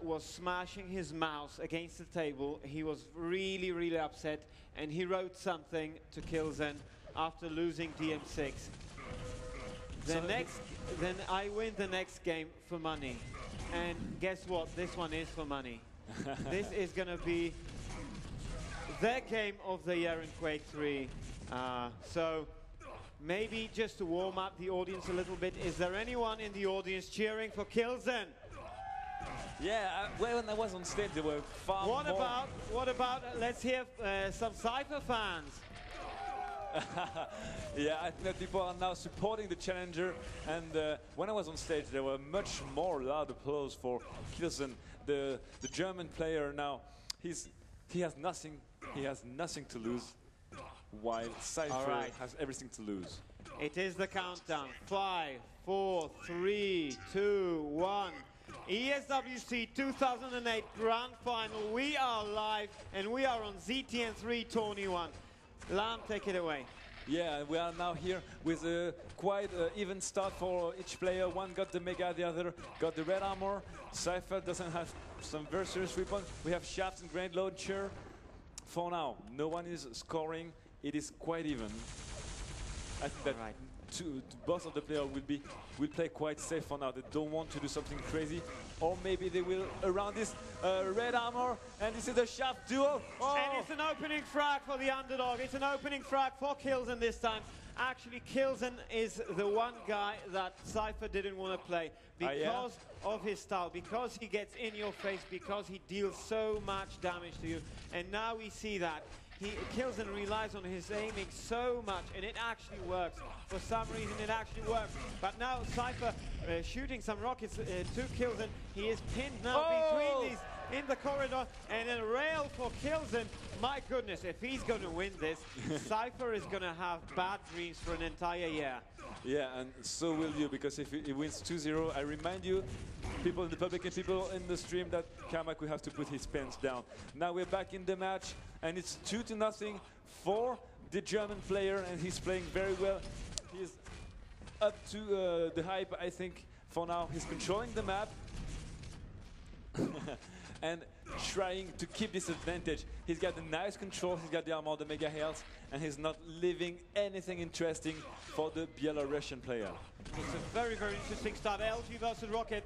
was smashing his mouse against the table. He was really, really upset, and he wrote something to k1llsen after losing DM6. Then I win the next game for money, and guess what? This one is for money. This is going to be their game of the year in Quake 3. So maybe just to warm up the audience a little bit, is there anyone in the audience cheering for k1llsen? Yeah, when I was on stage, there were far more. What about, let's hear some Cypher fans. Yeah, I think that people are now supporting the challenger, and when I was on stage, there were much more loud applause for k1llsen, the German player. Now, he has nothing to lose, while Cypher has everything to lose. It is the countdown. 5, 4, 3, 2, 1. ESWC 2008 Grand Final. We are live, and we are on ZTN3 Tourney 1. Lam, take it away. Yeah, we are now here with a quite even start for each player. One got the Mega, the other got the red armor. Cypher doesn't have some very serious weapons. We have shafts and grenade launcher. For now, no one is scoring. It is quite even. I think that both of the players will play quite safe for now. They don't want to do something crazy, or maybe they will around this red armor. And this is the shaft duo. Oh. And it's an opening frag for the underdog. It's an opening frag for k1llsen this time. Actually, k1llsen is the one guy that Cypher didn't want to play because of his style, because he gets in your face, because he deals so much damage to you. And now we see that. k1llsen relies on his aiming so much, and it actually works. For some reason, it actually works. But now Cypher shooting some rockets to k1llsen. He is pinned now between these in the corridor, and a rail for k1llsen. My goodness, if he's going to win this, Cypher is going to have bad dreams for an entire year. Yeah, and so will you, because if he wins 2-0, I remind you, people in the public and people in the stream, that Kamak will have to put his pens down. Now we're back in the match, and it's 2-0 for the German player, and he's playing very well. He's up to the hype, I think, for now. He's controlling the map and trying to keep this advantage. He's got the nice control, he's got the armor, the mega health, and he's not leaving anything interesting for the Belarusian player. It's a very, very interesting start. LG versus Rocket.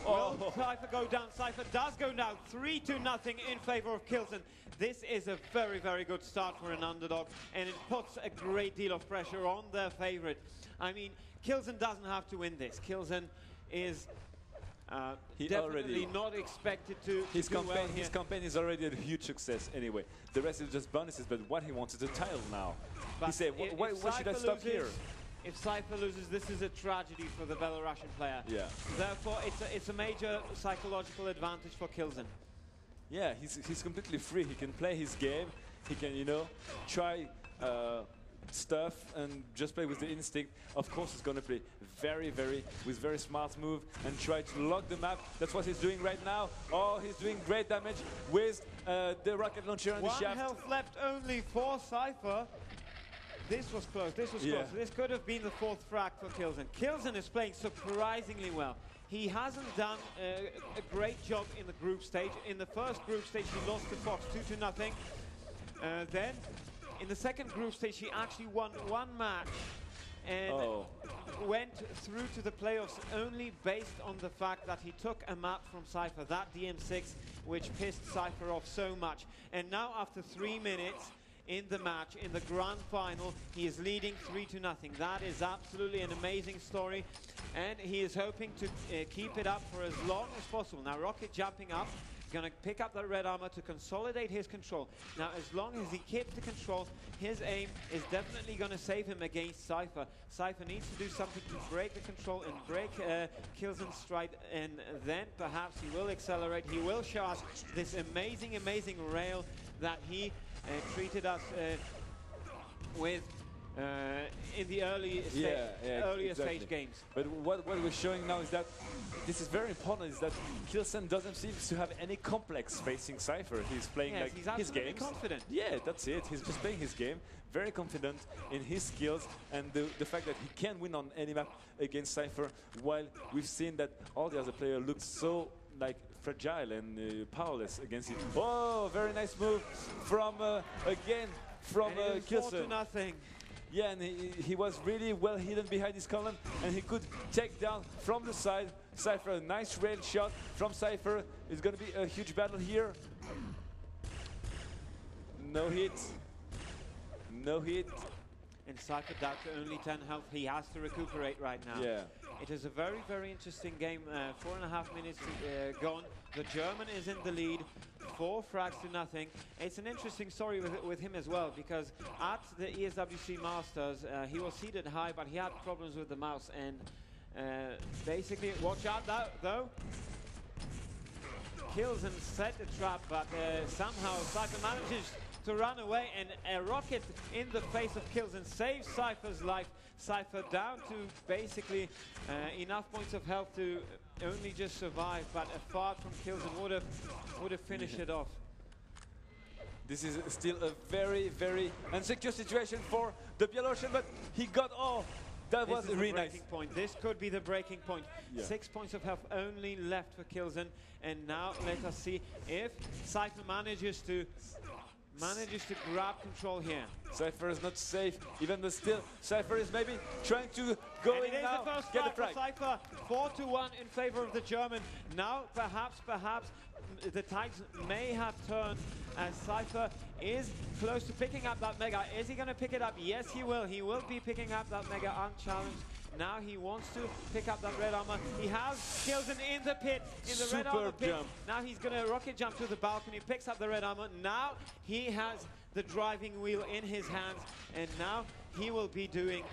Will Cypher go down? Cypher does go down. 3-0 in favor of k1llsen. This is a very, very good start for an underdog, and it puts a great deal of pressure on their favorite. I mean, k1llsen doesn't have to win this. k1llsen is definitely not expected to his do well here. His campaign is already a huge success anyway. The rest is just bonuses, but what he wants is a title now. But he said, why should I stop here? If Cypher loses, this is a tragedy for the Belarusian player. Yeah. Therefore, it's a major psychological advantage for k1llsen. Yeah, he's completely free. He can play his game. He can, you know, try stuff and just play with the instinct. Of course, he's going to play with very smart move and try to lock the map. That's what he's doing right now. Oh, he's doing great damage with the rocket launcher and the shaft. 1 health left only for Cypher. This was close. This was close. This could have been the 4th frag for k1llsen. k1llsen is playing surprisingly well. He hasn't done a great job in the group stage. In the first group stage, he lost to Fox 2-0. Then, in the second group stage, he actually won 1 match and went through to the playoffs only based on the fact that he took a map from Cypher, that DM6, which pissed Cypher off so much. And now, after 3 minutes in the match, in the grand final, he is leading 3-0. That is absolutely an amazing story, and he is hoping to keep it up for as long as possible. Now, Rocket jumping up, going to pick up that red armor to consolidate his control. Now, as long as he keeps the control, his aim is definitely going to save him against Cypher. Cypher needs to do something to break the control and break k1llsen's stride, and then perhaps he will accelerate. He will show us this amazing, amazing rail that he treated us with in the earlier stage games. But what we're showing now is that this is very important, is that k1llsen doesn't seem to have any complex facing Cypher. He's playing like his game. Confident. Yeah, that's it. He's just playing his game, very confident in his skills, and the fact that he can win on any map against Cypher, while we've seen that all the other players look so like fragile and powerless against it. Oh, very nice move from again from k1llsen. 4-0. Yeah, and he was really well hidden behind his column, and he could take down from the side Cypher. A nice rail shot from Cypher. It's going to be a huge battle here. No hit. No hit. And Cypher down to only 10 health. He has to recuperate right now. Yeah. It is a very, very interesting game. 4.5 minutes gone. The German is in the lead. 4 frags to nothing. It's an interesting story with him as well, because at the ESWC Masters, he was seated high, but he had problems with the mouse. And basically, watch out though. k1llsen set the trap, but somehow Cypher manages to run away, and a rocket in the face of k1llsen saves Cypher's life. Cypher down to basically enough points of health to only just survive, but a fart from k1llsen would have finished it off. This is still a very, very insecure situation for the Belarusian, but he got all. That was really nice. Point. This could be the breaking point. Yeah. 6 points of health only left for k1llsen, and now let us see if Cypher manages to grab control here. Cypher is not safe, even though still Cypher is maybe trying to go and in it is now, the first get the frag frag. for Cypher, 4-1 in favor of the German. Now perhaps the tides may have turned as Cypher is close to picking up that mega. Is he going to pick it up? Yes, he will. He will be picking up that mega unchallenged. Now he wants to pick up that red armor. He has k1llsen in the pit, in the red armor pit. Jump. Now he's going to rocket jump to the balcony, picks up the red armor. Now he has the driving wheel in his hands, and now he will be doing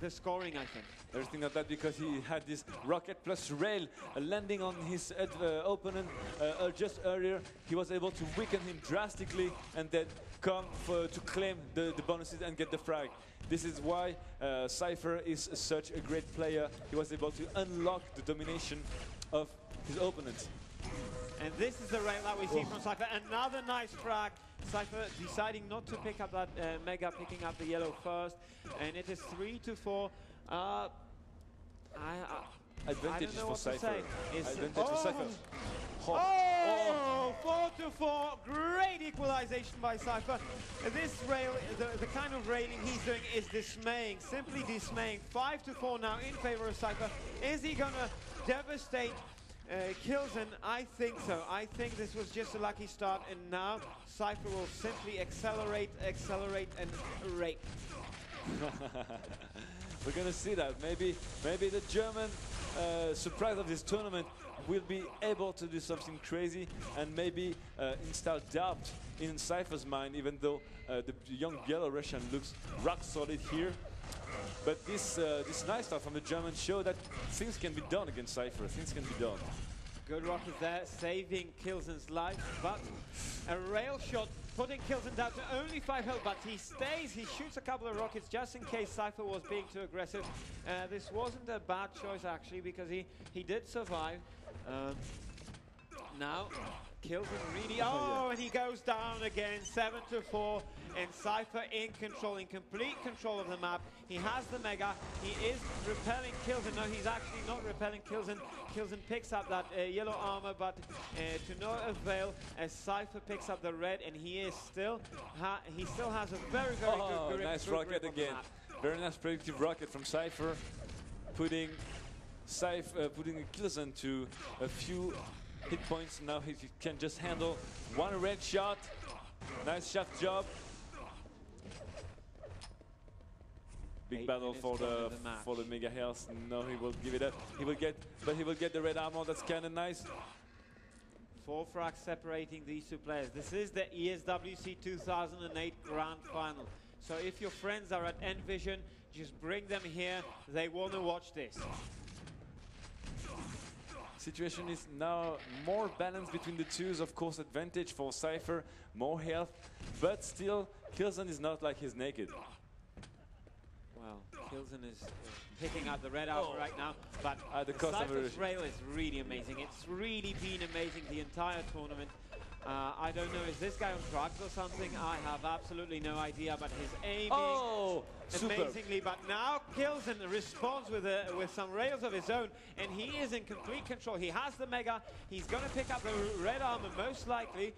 the scoring, I think. Everything like that, because he had this rocket plus rail landing on his opponent just earlier. He was able to weaken him drastically and then come to claim the bonuses and get the frag. This is why Cypher is such a great player. He was able to unlock the domination of his opponent. And this is the rail that we see from Cypher. Another nice frag. Cypher deciding not to pick up that mega, picking up the yellow first. And it is 3-4. Advantage for Cypher. Advantage for Cypher. Oh, 4-4. Great equalization by Cypher. This rail, the kind of railing he's doing is dismaying, simply dismaying. 5-4 now in favor of Cypher. Is he going to devastate k1llsen? I think so. I think this was just a lucky start, and now Cypher will simply accelerate, and rape. We're gonna see that. Maybe the German surprise of this tournament will be able to do something crazy and maybe install doubt in Cypher's mind, even though the young Belarusian looks rock solid here. But this nice start from the German show that things can be done against Cypher. Things can be done. Good rocket there, saving k1llsen's life, but a rail shot putting k1llsen down to only 5 health, but he stays, he shoots a couple of rockets just in case Cypher was being too aggressive. This wasn't a bad choice actually, because he did survive. Now k1llsen really, and he goes down again, 7-4, and Cypher in control, in complete control of the map. He has the mega, he is repelling k1llsen. No, he's actually not repelling k1llsen. k1llsen picks up that yellow armor, but to no avail as Cypher picks up the red, and he still has a very, very good grip. Nice rocket again. Very nice predictive rocket from Cypher, putting k1llsen to a few hit points. Now he can just handle one red shot. Nice shot job. Big battle for the mega health. No, he will give it up. He will get the red armor. That's kind of nice. 4 frags separating these two players. This is the ESWC 2008 Grand Final. So if your friends are at Envision, just bring them here. They want to watch this. Situation is now more balanced between the twos. Of course, advantage for Cypher, more health, but still k1llsen is not like he's naked. Well, k1llsen is picking up the red armor right now, but the Cypher's rail is really amazing. It's really been amazing the entire tournament. I don't know, is this guy on drugs or something? I have absolutely no idea, but his aiming amazingly. But now k1llsen responds with some rails of his own, and he is in complete control. He has the Mega, he's going to pick up the red armor most likely.